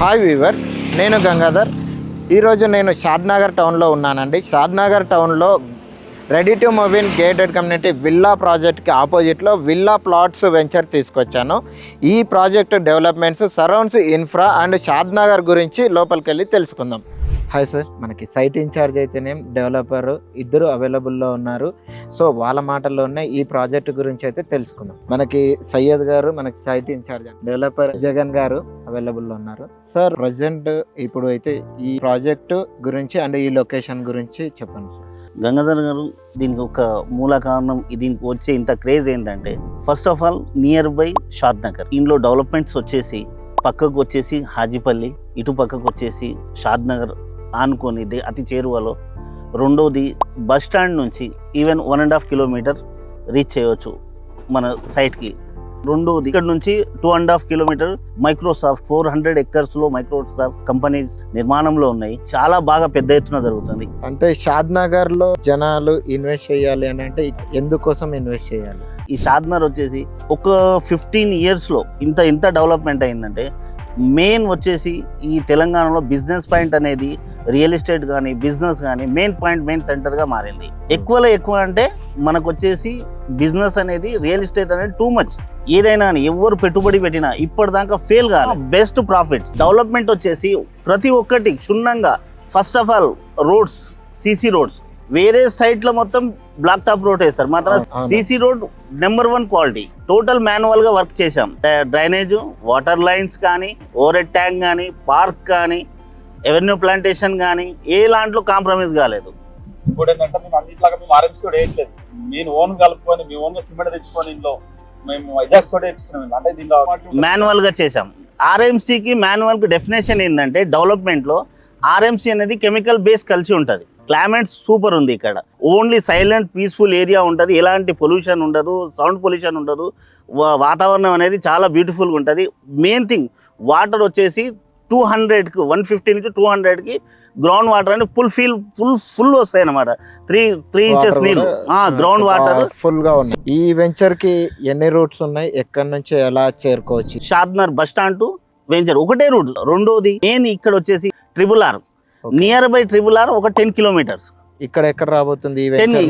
Hi weavers, నేను గంగాధర్. ఈరోజు నేను షాద్నగర్ టౌన్లో ఉన్నానండి. షాద్నగర్ టౌన్లో ready to move in gated community villa ప్రాజెక్ట్కి ఆపోజిట్లో విల్లా ప్లాట్స్ వెంచర్ తీసుకొచ్చాను. ఈ project developments, surrounds, infra and Shadnagar గురించి లోపలికి వెళ్ళి తెలుసుకుందాం. హాయ్ సార్, మనకి సైట్ ఇన్ఛార్జ్ అయితేనేం డెవలపర్ ఇద్దరు అవైలబుల్లో ఉన్నారు. సో వాళ్ళ మాటల్లోనే ఈ ప్రాజెక్ట్ గురించి అయితే తెలుసుకుందాం. మనకి సయ్యద్ గారు, మనకి సైట్ ఇన్ఛార్జ్, డెవలపర్ జగన్ గారు అవైలబుల్లో ఉన్నారు. సార్, ప్రజెంట్ ఇప్పుడు అయితే ఈ ప్రాజెక్ట్ గురించి అండ్ ఈ లొకేషన్ గురించి చెప్పండి సార్. గంగాధర్ గారు, దీనికి ఒక మూల కారణం, దీనికి వచ్చే ఇంత క్రేజ్ ఏంటంటే, first of all near by Shadnagar. ఇందులో డెవలప్మెంట్స్ వచ్చేసి పక్కకు వచ్చేసి హాజీపల్లి, ఇటు పక్కకు వచ్చేసి షాద్నగర్ ఆనుకొని అతి చేరువలో. రెండోది బస్ స్టాండ్ నుంచి ఈవెన్ 1.5 కిలోమీటర్ రీచ్ చేయవచ్చు మన సైట్కి. రెండోది ఇక్కడ నుంచి 2.5 కిలోమీటర్ మైక్రోసాఫ్ట్ 400 ఎకర్స్లో మైక్రోసాఫ్ట్ కంపెనీస్ నిర్మాణంలో ఉన్నాయి. చాలా బాగా పెద్ద ఎత్తున జరుగుతుంది. అంటే షాద్నగర్లో జనాలు ఇన్వెస్ట్ చేయాలి అని అంటే ఎందుకోసం ఇన్వెస్ట్ చేయాలి? ఈ షాద్నగర్ వచ్చేసి ఒక 15 ఇయర్స్లో ఇంత డెవలప్మెంట్ అయిందంటే, మెయిన్ వచ్చేసి ఈ తెలంగాణలో బిజినెస్ పాయింట్ అనేది రియల్ ఎస్టేట్ కానీ బిజినెస్ కానీ మెయిన్ సెంటర్గా మారింది. ఎక్కువ అంటే మనకు వచ్చేసి బిజినెస్ అనేది, రియల్ ఎస్టేట్ అనేది టూ మచ్. ఏదైనా ఎవరు పెట్టుబడి పెట్టినా ఇప్పటిదాకా ఫెయిల్ కాదు. Best profits. డెవలప్మెంట్ వచ్చేసి ప్రతి ఒక్కటి క్షుణ్ణంగా. First of all roads, CC roads. వేరే సైట్లో మొత్తం బ్లాక్ టాప్ రోడ్ వేస్తారు, మాత్రం CC road number 1 quality. Total manual గా వర్క్ చేశాం. డ్రైనేజ్, వాటర్ లైన్స్ కానీ, ఓవర్ హెడ్ ట్యాంక్ కానీ, పార్క్ కానీ, ఎవెన్యూ ప్లాంటేషన్ కానీ ఏ లాంట్లో కాంప్రమైజ్ కాలేదు. ఇంకోటి ఏంటంటే, మేము అన్నిట్లాగా మేము ఆర్ఎంసీ కూడా వేయట్లేదు. మేము ఓన్ కలుపుకొని, మేము ఓన్ గా సిమెంట్ తెచ్చుకొని ఇంట్లో మేము ఎజాక్స్ తోటే ఇస్తున్నాం. అంటే దీనిలో మాన్యువల్ గా చేశాం. ఆర్ఎంసీకి మాన్యువల్ కి డెఫినేషన్ ఏంటంటే, డెవలప్మెంట్ లో ఆర్ఎంసీ అనేది కెమికల్ బేస్ కలిసి ఉంటుంది. క్లైమేట్ సూపర్ ఉంది ఇక్కడ. ఓన్లీ సైలెంట్ పీస్ఫుల్ ఏరియా ఉంటుంది. ఎలాంటి పొల్యూషన్ ఉండదు, సౌండ్ పొల్యూషన్ ఉండదు. వాతావరణం అనేది చాలా బ్యూటిఫుల్గా ఉంటుంది. మెయిన్ థింగ్, వాటర్ వచ్చేసి 200కి 150 నుంచి 200కి గ్రౌండ్ వాటర్ అని ఫుల్ వస్తాయి అన్నమాట. 3 ఇంచెస్ నీళ్ళు గ్రౌండ్ వాటర్ ఫుల్ గా ఉన్నాయి. ఈ వెంచర్ కి ఎన్ని రూట్స్ ఉన్నాయి? ఎక్కడి నుంచి ఎలా చేరుకోవచ్చు? Shadnagar bus stand to venture ఒకటే రూట్. రెండోది మెయిన్ ఇక్కడ వచ్చేసి ట్రిబుల్-R. నియర్ బై ట్రిబుల్-R ఒక 10 కిలోమీటర్స్. ఇక్కడ ఎక్కడ రాబోతుంది?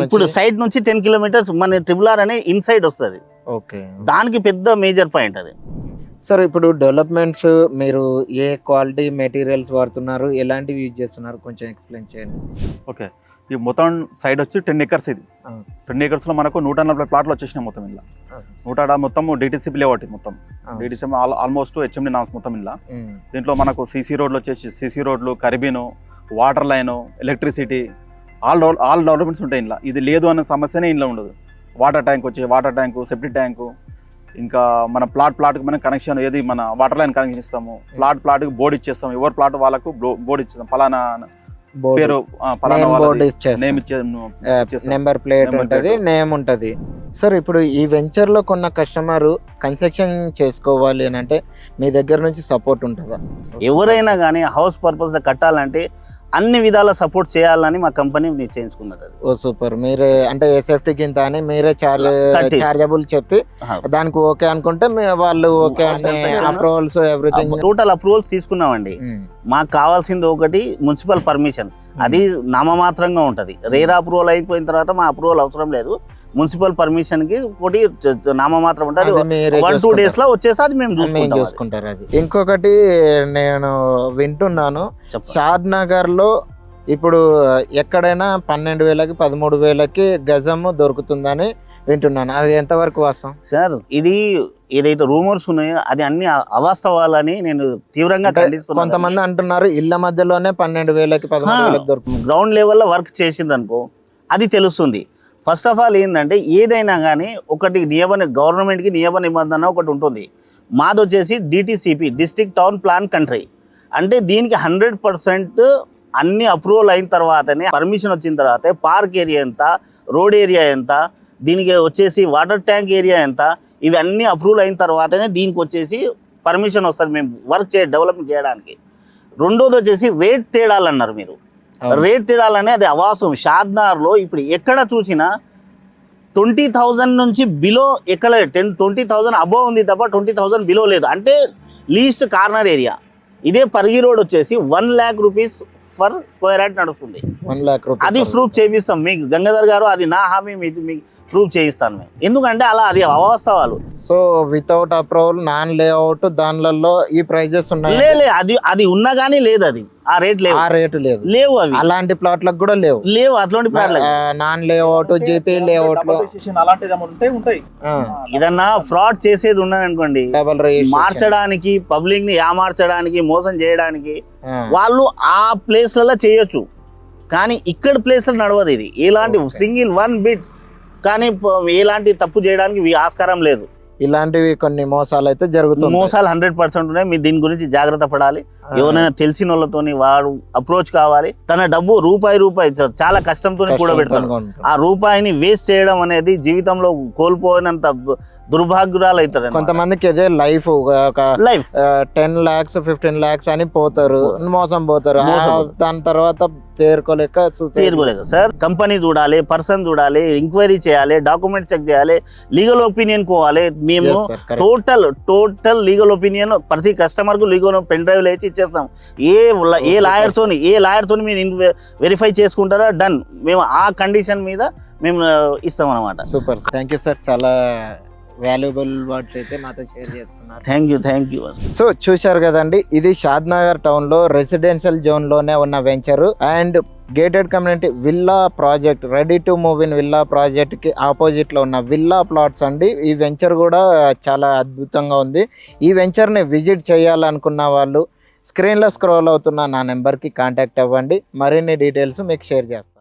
ఇప్పుడు సైడ్ నుంచి 10 కిలోమీటర్స్ మన ట్రిబుల్-R అనే ఇన్సైడ్ వస్తుంది. ఓకే, దానికి పెద్ద మేజర్ పాయింట్ అది. సార్, ఇప్పుడు డెవలప్మెంట్స్ మీరు ఏ క్వాలిటీ మెటీరియల్స్ వాడుతున్నారు, ఎలాంటివి యూజ్ చేస్తున్నారు, కొంచెం ఎక్స్ప్లెయిన్ చేయండి. ఓకే, ఈ మొత్తం సైడ్ వచ్చి 10 ఎకర్స్. ఇది 10 ఎకర్స్లో మనకు 140 ప్లాట్లు వచ్చేసినాయి మొత్తం. ఇలా 100 మొత్తం డిటిసిపి లేఅవుట్, మొత్తం డిటిసిపి ఆల్మోస్ట్ హెచ్ఎండి నామ్స్ మొత్తం. ఇలా దీంట్లో మనకు సిసి రోడ్లు వచ్చేసి, సిసి రోడ్లు, కరిబీను, water line, electricity, all developments ఉంటాయి ఇంట్లో. ఇది లేదు అనే సమస్యనే ఇంట్లో ఉండదు. వాటర్ ట్యాంక్ వచ్చి, వాటర్ ట్యాంకు, సెప్టిక్ ట్యాంకు, ఇంకా మన ప్లాట్కి మనం కనెక్షన్ ఏది, మన వాటర్ లైన్ కనెక్షన్ ఇస్తాము. ప్లాట్కి బోర్డు ఇచ్చేస్తాము. ఎవరి ప్లాట్ వాళ్ళకు బోర్డు ఇచ్చేస్తాం. పలానా పేరు, నెంబర్ ప్లేట్ ఉంటుంది, నేమ్ ఉంటుంది. సార్, ఇప్పుడు ఈ వెంచర్లో కొన్న కస్టమర్ కన్స్ట్రక్షన్ చేసుకోవాలి అని అంటే మీ దగ్గర నుంచి సపోర్ట్ ఉంటుందా? ఎవరైనా కానీ హౌస్ పర్పస్ కట్టాలంటే అన్ని విధాల సపోర్ట్ చేయాలని మా కంపెనీ నిశ్చయించుకున్నది. ఓ సూపర్. మీరే అంటే ఏ సేఫ్టీ కింద అని మీరే చార్జబుల్ చెప్పి దానికి ఓకే అనుకుంటే వాళ్ళు okay approvals everything total approvals తీసుకున్నామండి. మాకు కావాల్సింది ఒకటి మున్సిపల్ పర్మిషన్. అది నామమాత్రంగా ఉంటుంది. రేర్ అప్రూవల్ అయిపోయిన తర్వాత మా అప్రూవల్ అవసరం లేదు. మున్సిపల్ పర్మిషన్ కి ఒకటి నామమాత్రం ఉంటుంది. 1-2 డేస్ లో వచ్చేసి అది మేము చూసుకుంటారు. అది ఇంకొకటి నేను వింటున్నాను, షాద్నగర్ లో ఇప్పుడు ఎక్కడైనా 12,000కి 13,000కి గజము దొరుకుతుందని వింటున్నాను. అది ఎంతవరకు వాస్తవం సార్? ఇది ఏదైతే రూమర్స్ ఉన్నాయో అది అన్ని అవాస్తవాలని నేను తీవ్రంగా ఖండిస్తున్నాను. కొంతమంది అంటున్నారు ఇళ్ల మధ్యలోనే 12,000కి 13,000కి దొరుకుతుంది. గ్రౌండ్ లెవెల్లో వర్క్ చేసిండ్రు అనుకో అది తెలుస్తుంది. ఫస్ట్ ఆఫ్ ఆల్ ఏంటంటే, ఏదైనా కానీ ఒకటి గవర్నమెంట్కి నియమ నిబంధన ఒకటి ఉంటుంది. మాది వచ్చేసి DTCP, district town plan country. అంటే దీనికి 100% అన్ని అప్రూవల్ అయిన తర్వాతనే, పర్మిషన్ వచ్చిన తర్వాతే పార్క్ ఏరియా ఎంత, రోడ్ ఏరియా ఎంత, దీనికి వచ్చేసి వాటర్ ట్యాంక్ ఏరియా ఎంత, ఇవన్నీ అప్రూవల్ అయిన తర్వాతనే దీనికి వచ్చేసి పర్మిషన్ వస్తుంది మేము వర్క్ డెవలప్మెంట్ చేయడానికి. రెండోది వచ్చేసి రేట్ తేడాలు అన్నారు మీరు. రేట్ తేడాలనే అది అవాసం. షాద్నగర్లో ఇప్పుడు ఎక్కడ చూసినా 20,000 నుంచి బిలో ఎక్కడ 20,000 అబోవ్ ఉంది తప్ప 20,000 బిలో లేదు. అంటే లీస్ట్ కార్నర్ ఏరియా. ఇదే పరిగి రోడ్ వచ్చేసి 1 lakh rupees for square yard నడుస్తుంది. 1 lakh రూపీస్. అది ప్రూఫ్ చేపిస్తాం మీకు గంగాధర్ గారు, అది నా హామీ, మీకు ప్రూఫ్ చేయిస్తాను మేము. ఎందుకంటే అలా అది అవాస్తవాలు. So without approval non layout దానిలలో ఈ ప్రైజెస్ ఉన్నాయి. లే అది ఉన్నా కానీ లేదు, అది ఆ రేట్ లేవు, ఆ రేటు లేదు, లేవు అవి అలాంటి ప్లాట్లకు కూడా లేవు. అట్లాంటి ప్లాట్లు. నాన్ లేఅవుట్ జీపీ లేఅవుట్ లో అలాంటివి ఉంటాయి. ఏదన్నా ఫ్రాడ్ చేసేది ఉన్నది అనుకోండి, డబల్ రిజిస్ట్రేషన్ మార్చడానికి, పబ్లిక్ ని ఏమార్చడానికి, మోసం చేయడానికి వాళ్ళు ఆ ప్లేస్లలో చేయొచ్చు. కానీ ఇక్కడ ప్లేస్లో నడవదు ఇది. ఎలాంటి సింగిల్ 1 bit కానీ ఎలాంటి తప్పు చేయడానికి ఆస్కారం లేదు. ఇలాంటివి కొన్ని మోసాలు అయితే జరుగుతుంది. మోసాలు 100% ఉన్నాయి. మీరు దీని గురించి జాగ్రత్త పడాలి. ఎవరైనా తెలిసిన వాళ్ళతోని వాడు అప్రోచ్ కావాలి. తన డబ్బు రూపాయి చాలా కష్టంతో కూడా పెడతాడు. ఆ రూపాయిని వేస్ట్ చేయడం అనేది జీవితంలో కోల్పోయినంత దుర్భాగ్యురాలు అవుతారు. కొంతమందికి ఇదే లైఫ్ 10 lakhs 15 lakhs అని పోతారు, మోసం పోతారు. దాని తర్వాత తేరుకోలేక సార్ కంపెనీ చూడాలి, పర్సన్ చూడాలి, ఎంక్వైరీ చేయాలి, డాక్యుమెంట్ చెక్ చేయాలి, లీగల్ ఒపీనియన్ కోవాలి. మేము టోటల్ లీగల్ ఒపీనియన్ ప్రతి కస్టమర్ కు లీగల్ పెన్ డ్రైవ్ లేచి ఇచ్చేస్తాం. ఏ లాయర్ తోని మీరు వెరిఫై చేసుకుంటారా, డన్. మేము ఆ కండిషన్ మీద మేము ఇస్తాం అన్నమాట. Super, thank you sir. చాలా వాల్యుబుల్ వర్డ్స్ అయితే మాతో షేర్ చేసుకున్నారు. Thank you. సో చూశారు కదండి, ఇది షాద్నగర్ టౌన్ లో రెసిడెన్షియల్ జోన్ లోనే ఉన్న venture and gated community villa project, ready to move in villa project కి ఆపోజిట్ లో ఉన్న విల్లా ప్లాట్స్ అండి. ఈ వెంచర్ కూడా చాలా అద్భుతంగా ఉంది. ఈ వెంచర్ ని విజిట్ చేయాలనుకున్న వాళ్ళు స్క్రీన్ లో స్క్రోల్ అవుతున్న నా నెంబర్ కి కాంటాక్ట్ అవ్వండి. మరిన్ని డీటెయిల్స్ మీకు షేర్ చేస్తాను.